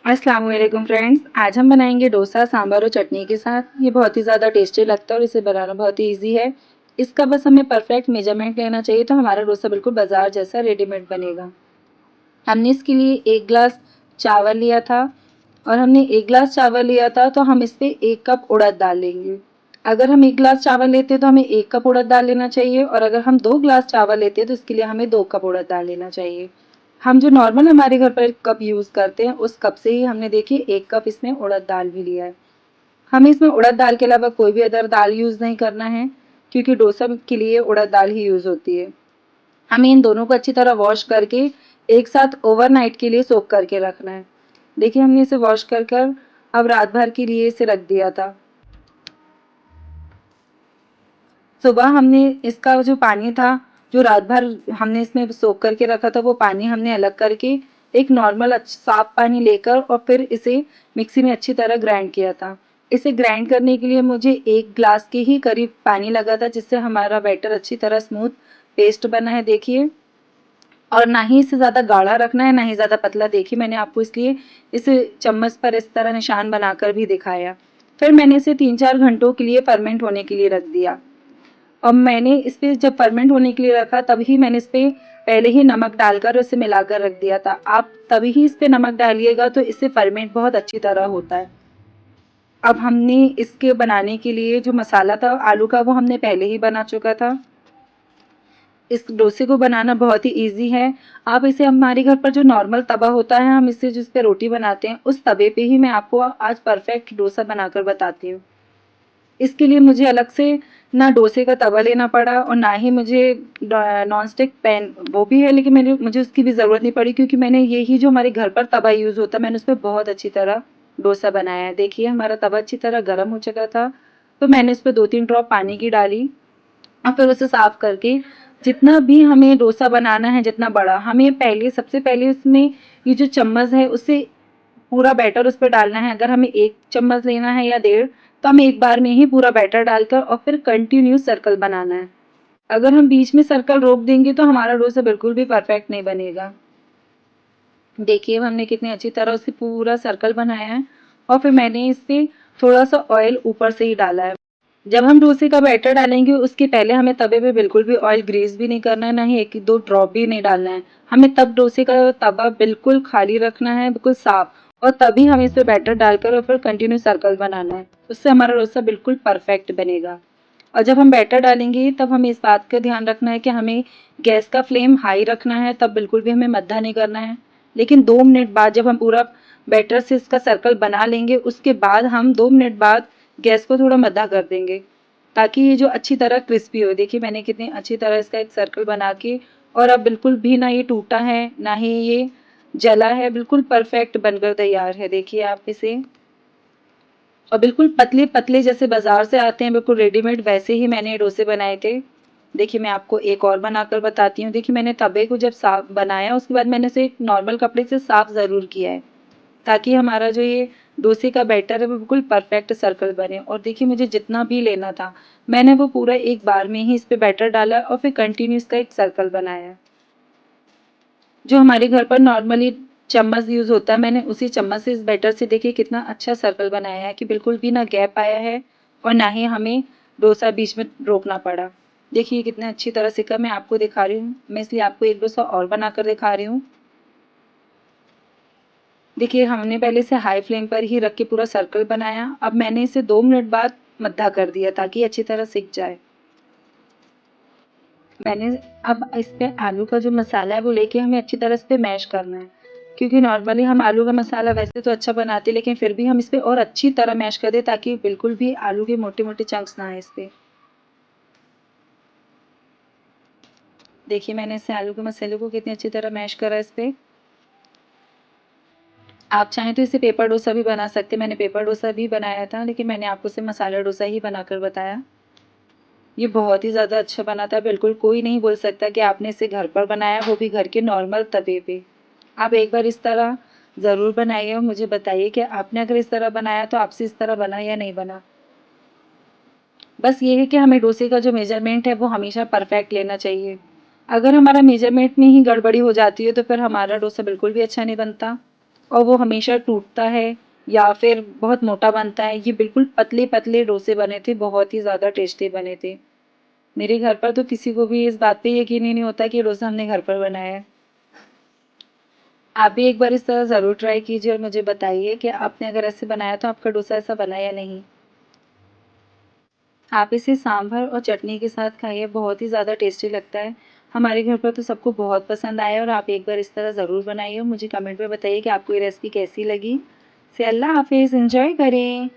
अस्सलाम वालेकुम फ्रेंड्स। आज हम बनाएंगे डोसा सांभर और चटनी के साथ। ये बहुत ही ज़्यादा टेस्टी लगता है और इसे बनाना बहुत ही ईजी है। इसका बस हमें परफेक्ट मेजरमेंट लेना चाहिए तो हमारा डोसा बिल्कुल बाजार जैसा रेडीमेड बनेगा। हमने इसके लिए 1 गिलास चावल लिया था और हमने 1 गिलास चावल लिया था तो हम इस पे 1 कप उड़द दाल लेंगे। अगर हम 1 गिलास चावल लेते हैं तो हमें 1 कप उड़द दाल लेना चाहिए और अगर हम 2 गिलास चावल लेते हैं तो इसके लिए हमें 2 कप उड़द दाल लेना चाहिए। हम जो नॉर्मल हमारे घर पर कप यूज करते हैं उस कप से ही हमने देखिए 1 कप इसमें उड़द दाल भी लिया है। हमें इसमें उड़द दाल के अलावा कोई भी अदर दाल यूज नहीं करना है क्योंकि डोसा के लिए उड़द दाल ही यूज होती है। हमें इन दोनों को अच्छी तरह वॉश करके एक साथ ओवरनाइट के लिए सोक करके रखना है। देखिए हमने इसे वॉश कर अब रात भर के लिए इसे रख दिया था। सुबह हमने इसका जो पानी था, जो रात भर हमने इसमें सोख करके रखा था, वो पानी हमने अलग करके एक नॉर्मल साफ पानी लेकर और फिर इसे मिक्सी में अच्छी तरह ग्राइंड किया था। इसे ग्राइंड करने के लिए मुझे 1 गिलास के ही करीब पानी लगा था जिससे हमारा बैटर अच्छी तरह स्मूथ पेस्ट बना है देखिए। और ना ही इसे ज़्यादा गाढ़ा रखना है ना ही ज़्यादा पतला। देखिए मैंने आपको इसलिए इस चम्मच पर इस तरह निशान बनाकर भी दिखाया। फिर मैंने इसे 3-4 घंटों के लिए फर्मेंट होने के लिए रख दिया। अब मैंने इस पे जब फर्मेंट होने के लिए रखा तभी मैंने इस पे पहले ही नमक डालकर उसे मिलाकर रख दिया था। आप तभी ही इस पे नमक डालिएगा तो इससे फर्मेंट बहुत अच्छी तरह होता है। अब हमने इसके बनाने के लिए जो मसाला था आलू का वो हमने पहले ही बना चुका था। इस डोसे को बनाना बहुत ही ईजी है। आप इसे हमारे घर पर जो नॉर्मल तवा होता है हम इससे जिस पे रोटी बनाते हैं उस तवे पे ही मैं आपको आज परफेक्ट डोसा बनाकर बताती हूँ। इसके लिए मुझे अलग से ना डोसे का तवा लेना पड़ा और ना ही मुझे नॉन स्टिक पैन, वो भी है लेकिन मुझे उसकी भी ज़रूरत नहीं पड़ी क्योंकि मैंने यही जो हमारे घर पर तवा यूज़ होता है मैंने उस पर बहुत अच्छी तरह डोसा बनाया है। देखिए हमारा तवा अच्छी तरह गर्म हो चुका था तो मैंने उस पर 2-3 ड्रॉप पानी की डाली और फिर उसे साफ करके जितना भी हमें डोसा बनाना है, जितना बड़ा हमें पहले सबसे पहले उसमें ये जो चम्मच है उससे पूरा बैटर उस पर डालना है। अगर हमें 1 चम्मच लेना है या 1.5 तो हमें एक बार में ही पूरा बैटर डालकर और फिर कंटिन्यू सर्कल बनाना है। अगर हम बीच में सर्कल रोक देंगे तो हमारा डोसा बिल्कुल भी परफेक्ट नहीं बनेगा। देखिए हमने कितनी अच्छी तरह से पूरा सर्कल बनाया है और फिर मैंने इस पे थोड़ा सा ऑयल ऊपर से ही डाला है। जब हम डोसे का बैटर डालेंगे उसके पहले हमें तवे पे बिल्कुल भी ऑयल ग्रीस भी नहीं करना है, ना ही 1-2 ड्रॉप भी नहीं डालना है। हमें तब डोसे का तवा बिल्कुल खाली रखना है, बिल्कुल साफ, और तभी हमें इस पे बैटर डालकर और फिर कंटिन्यू सर्कल बनाना है। उससे हमारा डोसा बिल्कुल परफेक्ट बनेगा। और जब हम बैटर डालेंगे तब हमें इस बात का ध्यान रखना है कि हमें गैस का फ्लेम हाई रखना है, तब बिल्कुल भी हमें मद्दा नहीं करना है। लेकिन 2 मिनट बाद जब हम पूरा बैटर से इसका सर्कल बना लेंगे उसके बाद हम 2 मिनट बाद गैस को थोड़ा मद्दा कर देंगे ताकि ये जो अच्छी तरह क्रिस्पी हो। देखिए मैंने कितनी अच्छी तरह इसका एक सर्कल बना के, और अब बिल्कुल भी ना ये टूटा है ना ही ये जला है, बिल्कुल परफेक्ट बनकर तैयार है। देखिए आप इसे, और बिल्कुल पतले पतले जैसे बाजार से आते हैं बिल्कुल रेडीमेड वैसे ही मैंने डोसे बनाए थे। देखिए मैं आपको एक और बनाकर बताती हूँ। देखिए मैंने तवे को जब साफ बनाया उसके बाद मैंने उसे एक नॉर्मल कपड़े से साफ ज़रूर किया है ताकि हमारा जो ये डोसे का बैटर है वो बिल्कुल परफेक्ट सर्कल बने। और देखिए मुझे जितना भी लेना था मैंने वो पूरा एक बार में ही इस पे बैटर डाला और फिर कंटिन्यू इसका एक सर्कल बनाया। जो हमारे घर पर नॉर्मली चम्मच यूज होता है मैंने उसी चम्मच से इस बैटर से देखिए कितना अच्छा सर्कल बनाया है कि बिल्कुल भी ना गैप आया है और ना ही हमें डोसा बीच में रोकना पड़ा। देखिए कितने अच्छी तरह से मैं आपको दिखा रही हूँ, मैं इसलिए आपको एक डोसा और बनाकर दिखा रही हूँ। देखिए हमने पहले से हाई फ्लेम पर ही रख के पूरा सर्कल बनाया, अब मैंने इसे 2 मिनट बाद मद्दा कर दिया ताकि अच्छी तरह सिक जाए। मैंने अब इस पे आलू का जो मसाला है वो लेके हमें अच्छी तरह इस पे मैश करना है क्योंकि नॉर्मली हम आलू का मसाला वैसे तो अच्छा बनाते हैं लेकिन फिर भी हम इस पे और अच्छी तरह मैश कर दें ताकि बिल्कुल भी आलू के मोटे मोटे चंक्स ना आए इस पे। देखिए मैंने इसे आलू के मसाले को कितनी अच्छी तरह मैश करा इस पे। आप चाहें तो इसे पेपर डोसा भी बना सकते हैं, मैंने पेपर डोसा भी बनाया था लेकिन मैंने आपको इसे मसाला डोसा ही बनाकर बताया। ये बहुत ही ज़्यादा अच्छा बना था, बिल्कुल कोई नहीं बोल सकता कि आपने इसे घर पर बनाया, वो भी घर के नॉर्मल तवे पे। आप एक बार इस तरह ज़रूर बनाइए और मुझे बताइए कि आपने अगर इस तरह बनाया तो आपसे इस तरह बना या नहीं बना। बस ये है कि हमें डोसे का जो मेजरमेंट है वो हमेशा परफेक्ट लेना चाहिए। अगर हमारा मेजरमेंट में ही गड़बड़ी हो जाती है तो फिर हमारा डोसा बिल्कुल भी अच्छा नहीं बनता और वो हमेशा टूटता है या फिर बहुत मोटा बनता है। ये बिल्कुल पतले पतले डोसे बने थे, बहुत ही ज़्यादा टेस्टी बने थे। मेरे घर पर तो किसी को भी इस बात पे यकीन ही नहीं होता कि ये डोसा हमने घर पर बनाया है। आप भी एक बार इस तरह ज़रूर ट्राई कीजिए और मुझे बताइए कि आपने अगर ऐसे बनाया तो आपका डोसा ऐसा बना या नहीं। आप इसे सांभर और चटनी के साथ खाइए, बहुत ही ज़्यादा टेस्टी लगता है। हमारे घर पर तो सबको बहुत पसंद आया और आप एक बार इस तरह ज़रूर बनाइए और मुझे कमेंट में बताइए कि आपको ये रेसिपी कैसी लगी। से अल्लाह हाफ़िज़, एंजॉय करें।